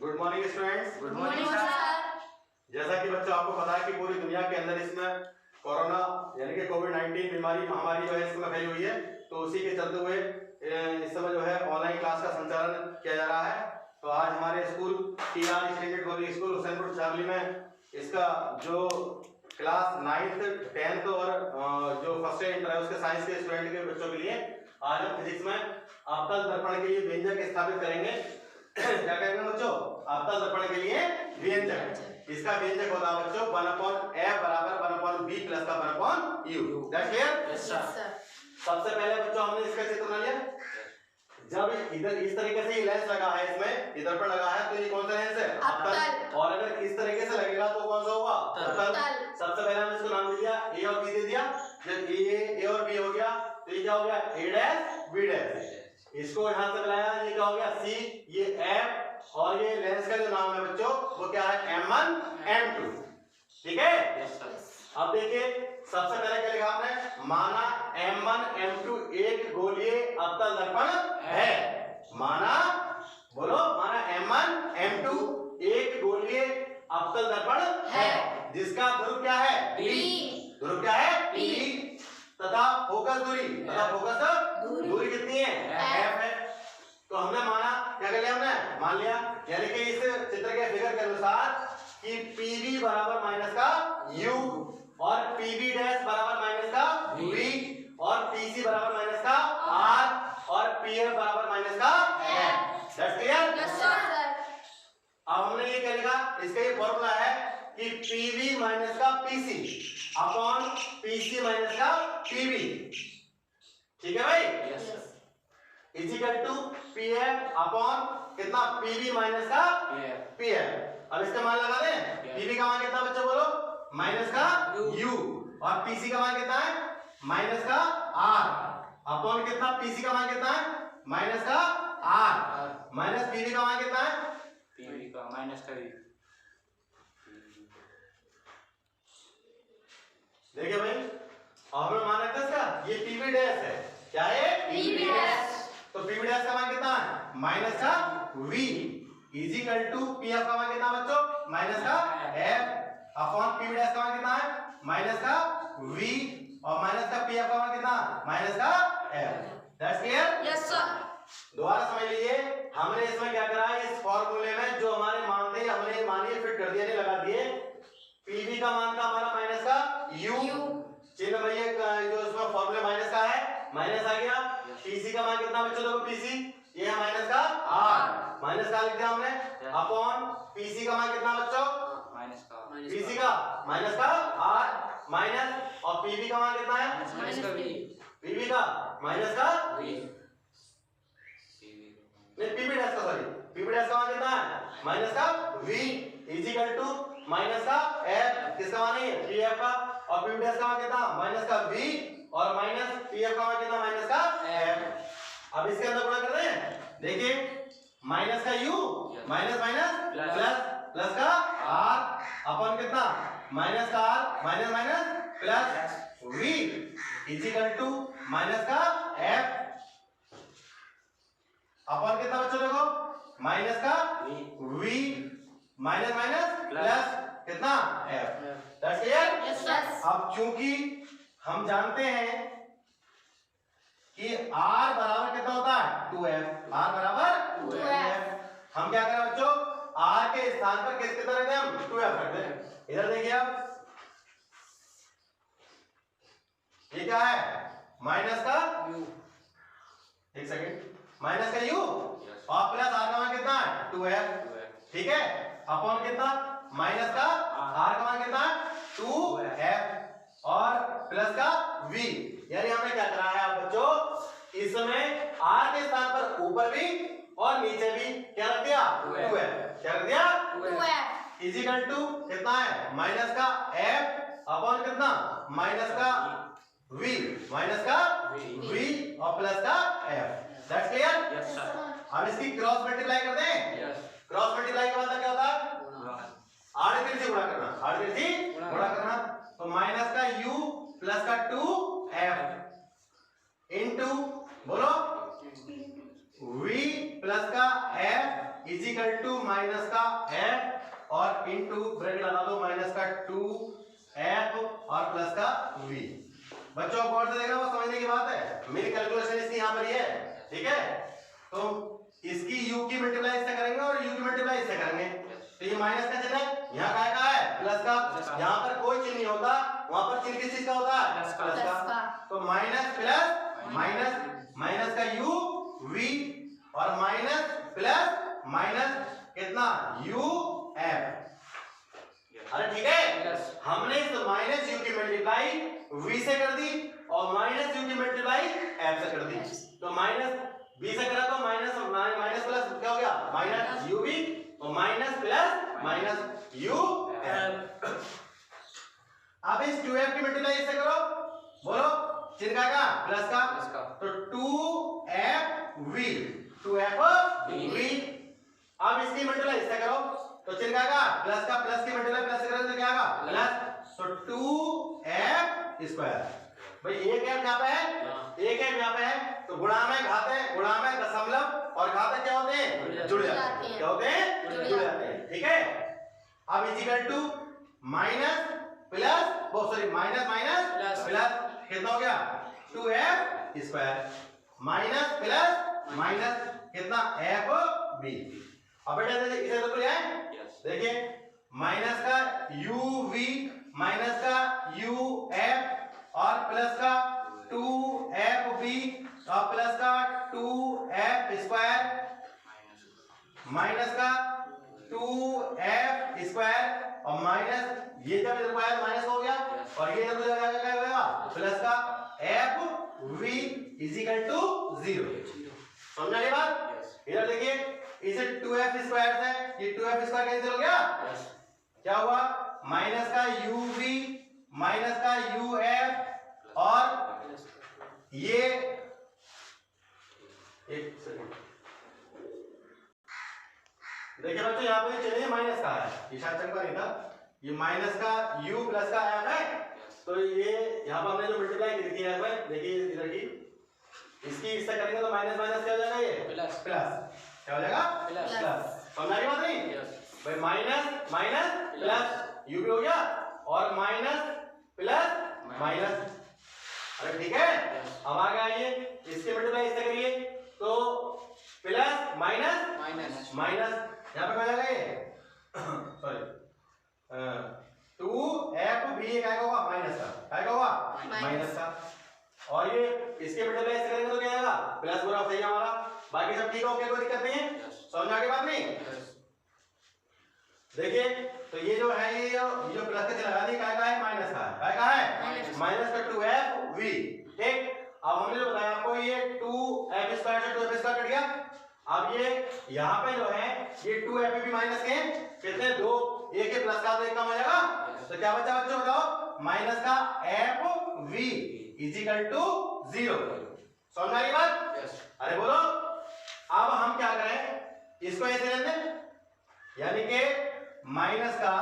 Good morning students. Good morning sir. जैसा कि बच्चों आपको पता है कि पूरी दुनिया के अंदर इसमें कोरोना यानी कि कोविड-19 बीमारी महामारी जो है इसमें फैली हुई है, तो उसी के चलते हुए इस समय जो है ऑनलाइन क्लास का संचालन किया जा रहा है। तो आज हमारे school TR standard public school Hussainpur Chawli में इसका जो क्लास 9th 10th और जो फर्स्ट ईयर इंटर है उसके साइंस के स्टूडेंट के बच्चों के लिए आज हम फिजिक्स में आपतल दर्पण के लिए व्यंजक स्थापित करेंगे। क्या करेंगे बच्चों? आपतल दर्पण के लिए व्यंजक। इसका व्यंजक होता है बच्चों 1/f बराबर 1/b प्लस का 1/u। That's clear? Yes sir. सबसे पहले बच्चों हमने इसका चित्र बना लिया। जब इधर इस तरीके से ये लेंस लगा है, इसमें इधर पर लगा है, तो ये कौन सा लेंस है? अवतल। और अगर इस तरीके से लगेगा तो कौन सा होगा? अवतल। सबसे पहले हमने इसको नाम दे दिया a और b दे दिया। जब a और b हो गया तो ये क्या हो गया? a dash b dash. इसको यहां से मिलाया, ये क्या हो गया? c, ये f और ये लेंस का जो नाम है बच्चों वो क्या है? m1 m2। ठीक है? Yes sir. अब देखिए सबसे पहले क्या लिखा हमने? माना m1 m2 एक गोलीय अवतल दर्पण है। माना बोलो, माना m1 m2 एक गोलीय अवतल दर्पण है जिसका ध्रुव क्या है? p। ध्रुव क्या है? p। तथा फोकस दूरी कितनी है? f है। तो हमने माना, क्या कर लिया हमने? मान लिया, यानी कि इस चित्र के फिगर के अनुसार कि pb बराबर माइनस का u और pb डैश बराबर माइनस का v और pc बराबर माइनस का r और pf बराबर माइनस का f। That's clear? Yes sir. अब हमने ये क्या लिखा? इसका ये फॉर्मूला है कि pv माइनस का pc अपॉन pc माइनस का pb। ठीक है भाई? Yes sir. Equal to pf upon कितना? pv माइनस का pf। अब इसका मान लगा दें। pv का मान कितना बच्चों बोलो? माइनस का u और pc का मान कितना है? माइनस का r अपॉन कितना? pc का मान कितना है? माइनस का r माइनस pv का मान कितना है? pv का माइनस का v। देखिए भाई, अब हमने मान रखा इसका ये pv डैश है। क्या है? pv dash. तो pv डैश का मान कितना है? माइनस का v इक्वल टू pf का मान कितना बच्चों? माइनस का f अपॉन pv डैश का मान कितना है? माइनस का v और माइनस का pf का मान कितना? माइनस का f। That's clear? Yes sir. दोबारा समझ लीजिए, हमने इसमें क्या करा है? इस फार्मूले में जो हमारे मान थे हमने मानिए फिट कर दिया, नहीं लगा दिए। pv का मान था हमारा माइनस का u चिन्ह भैया जो इसमें फार्मूले माइनस का है, माइनस आ गया। pc का मान कितना बच्चों? देखो pc ये है माइनस का r, माइनस का लिख दिया हमने अपॉन pc का मान कितना बच्चों? माइनस का pc का माइनस का r माइनस और pv का मान कितना है? माइनस का v। pv का माइनस का v नहीं pv डैश का, सॉरी pv डैश का मान कितना है? माइनस का v इक्वल टू माइनस का f। किसका मान है? pf का। और pv डैश का मान कितना? माइनस का v और माइनस pf का मान कितना? माइनस का f। अब इसके अंदर गुणा कर रहे हैं। देखिए माइनस का u minus minus plus plus का r अपॉन कितना? माइनस का r minus minus plus v equal to minus का f अपॉन कितना बच्चों? देखो माइनस का v माइनस माइनस प्लस कितना? f। That's clear? Yes sir. अब चूंकि हम जानते हैं कि r बराबर कितना होता है? 2f। r बराबर 2f। हम क्या करें बच्चों? r के स्थान पर किस कितना रखते हैं? हम 2f रखते हैं। इधर देखिए आप, ये क्या है? माइनस का u। एक सेकंड, माइनस का u और प्लस r का मान कितना है? 2f। ठीक है? अपॉन कितना? माइनस का r का मान कितना है? 2f और प्लस का v। यानी हमने क्या करा है आप बच्चों? इस समय r के स्थान पर ऊपर भी और नीचे भी क्या रख दिया? 2f। क्या रख दिया? 2f इक्वल टू कितना है? माइनस का f अपॉन कितना? माइनस का v माइनस का v और प्लस का f। That's clear? Yes sir. अब इसकी क्रॉस मल्टीप्लाई कर दें। यस। क्रॉस मल्टीप्लाई के बाद क्या होता है? आड़ तिरछी गुणा करना, आड़ तिरछी गुणा करना। तो माइनस का u प्लस का 2f इनटू बोलो v प्लस का f इक्वल टू माइनस का f और इनटू ब्रैकेट लगा दो माइनस का 2f और प्लस का v। बच्चों आप गौर से देखना, वो समझने की बात है। मेरी कैलकुलेशन इसकी यहाँ पर ही है, ठीक है। तो इसकी u की मल्टीप्लाई इससे करेंगे और u की मल्टीप्लाई इससे करेंगे। तो ये माइनस का चिन्ह है, यहाँ काय का है प्लस का। यहाँ पर कोई चिन्ह नहीं होता, वहां पर चिन्ह किस चीज का होता है, प्लस का। तो माइनस प्लस माइनस, माइनस का u v और माइनस प्लस माइनस कितना u f। अरे ठीक है, हमने इस माइनस u की मल्टीप्लाई v से कर दी और माइनस u की मल्टीप्लाई f से कर दी। तो माइनस b से करा तो माइनस माइनस प्लस क्या हो गया, माइनस u v और minus plus minus u f। अब इस 2f की मल्टीप्लाई इससे करो, बोलो चिन्ह का प्लस का, तो 2f v 2f v। अब इसकी मल्टीप्लाई इससे करो तो चिन्ह का प्लस की मल्टीप्लाई प्लस से करोगे तो क्या आएगा प्लस, तो 2f स्क्वायर। भाई एक f यहाँ पे है, एक f यहाँ पे है, तो गुणा में घाते, गुणा में दशमलव और घाते क्या होते हैं, जुड़ जाते हैं। क्या होते हैं, जुड़ जाते हैं, ठीक है। अब इजिकल टू माइनस प्लस वो सॉरी माइनस माइनस प्लस कितना हो गया 2f square minus plus minus कितना f b। अब बेटा इसे तो क्या है, देखिए माइनस का uv माइनस का uf और प्लस का 2fb और प्लस का 2f स्क्वायर माइनस का 2f स्क्वायर और माइनस ये जब इधर आया माइनस हो गया और ये इधर क्या होगा प्लस का f v इजिकल टू 0। समझा ये बात। इधर देखिए इसे 2f स्क्वायर से ये 2f स्क्वायर कैंसिल हो गया, क्या हुआ माइनस का uv माइनस का uf और ये एक सेकंड देखिए बच्चों यहाँ पे चलिए माइनस का है, ये शायद चंका नहीं था, ये माइनस का u प्लस का f है। तो ये यहाँ पर हमने जो मल्टीप्लाई की थी यहाँ पर देखिए इधर की, इसकी इससे करेंगे तो माइनस माइनस क्या हो जाएगा, ये प्लस प्लस क्या हो जाएगा प्लस। समझ रही बात नहीं भाई, माइनस माइनस प्लस u भी हो गया और माइनस प्लस माइनस। अरे ठीक है, अब आगे आइए इसके मल्टीप्लाई इससे करिए तो प्लस माइनस माइनस माइनस यहाँ पे क्या हो जाएगा ये सॉरी 2f क्या होगा माइनस का, क्या होगा माइनस का। और ये इसके मल्टीप्लाई इससे करेंगे तो क्या आएगा प्लस, पूरा सही है हमारा, बाकी सब ठीक है, ओके कोई दिक्कत नहीं है, समझ में आ गई बात नहीं। देखिए तो ये जो है ये जो प्लस का लगा दी काय का है माइनस का है माइनस का 2f v। ठीक, अब हमने जो बताया आपको ये 2f स्क्वायर से 2f स्क्वायर कट गया। अब ये यहाँ पे जो है ये 2f भी माइनस के कितने दो, एक के प्लस का तो एक कम हो जाएगा, तो क्या बचा बच्चों बताओ माइनस का f v इजिकल टू 0। समझ में आ गई बात। अरे बोलो अब हम क्या करें, इसको ऐसे लेते हैं यानी कि माइनस का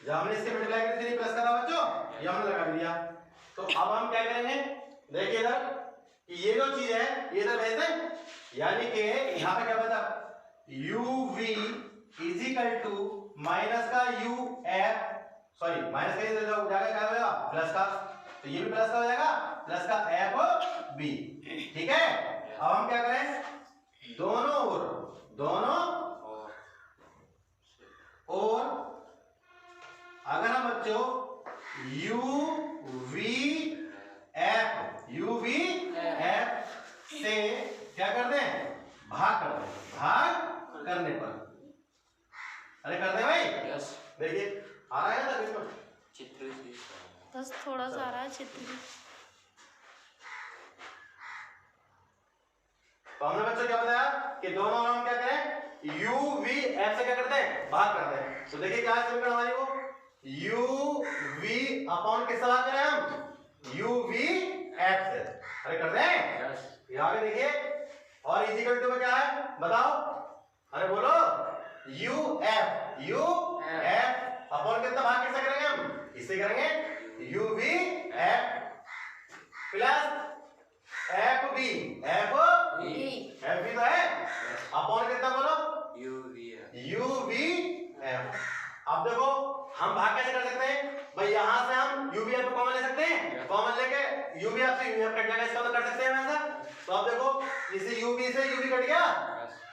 जब हमने इसके मल्टीप्लाई कर दी प्लस का था बच्चों, ये हमने लगा दिया। तो अब हम क्या करेंगे, देखिए इधर कि ये जो चीज है ये इधर भेज दें, यानी कि यहाँ पे क्या बचा uv इजिकल टू माइनस का uf सॉरी माइनस का इधर जाएगा क्या हो जाएगा प्लस का, तो ये भी प्लस का हो जाएगा प्लस का f b। ठीक है, अब हम क्या करें दोनों और अगर हम बच्चों uv f से क्या कर दें भाग कर दें, भाग करने पर अरे कर दे भाई। देखिए आ रहा है ना इसमें चित्र बस थोड़ा सा आ रहा है चित्र। तो हमने बच्चों क्या बताया कि दोनों हम क्या करें u v f से क्या करते हैं भाग करते हैं। तो देखिए क्या है समीकरण हमारी वो u v अपॉन किससे भाग करें हम u v f से। अरे कर दें यहाँ पे देखिए और इजिकल टू में क्या है बताओ, अरे बोलो u f अपॉन कितना भाग किससे करेंगे हम इससे करेंगे u v f plus F B F F B तो है अपॉन कितना बोलो यू वी एफ। अब देखो हम भाग कैसे कर सकते हैं भाई, यहां से हम यू वी एफ को कॉमन ले सकते हैं, कॉमन लेके यू वी एफ से यू एफ कट जाएगा, इसका मतलब कर सकते हैं हम ऐसा। तो अब देखो इस यू वी से यू वी कट गया,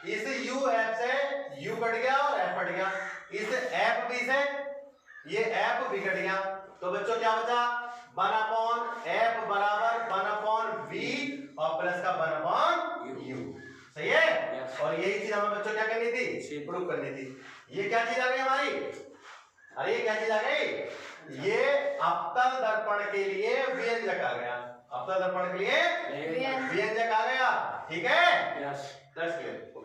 इस यू एफ से यू कट गया और एफ कट गया, इस एफ बी से ये एफ बी कट गया। तो बच्चों क्या बचा 1 अपॉन एफ बराबर 1 अपॉन वी और प्लस का 1 अपॉन यू। सही है। और यही चीज हमें बच्चों क्या करनी थी, प्रूव करनी थी। ये क्या चीज आ गई हमारी, अरे ये क्या चीज आ गई, ये अवतल दर्पण के लिए व्यंजक आ गया, अवतल दर्पण के लिए व्यंजक आ गया। ठीक है, दैट्स क्लियर।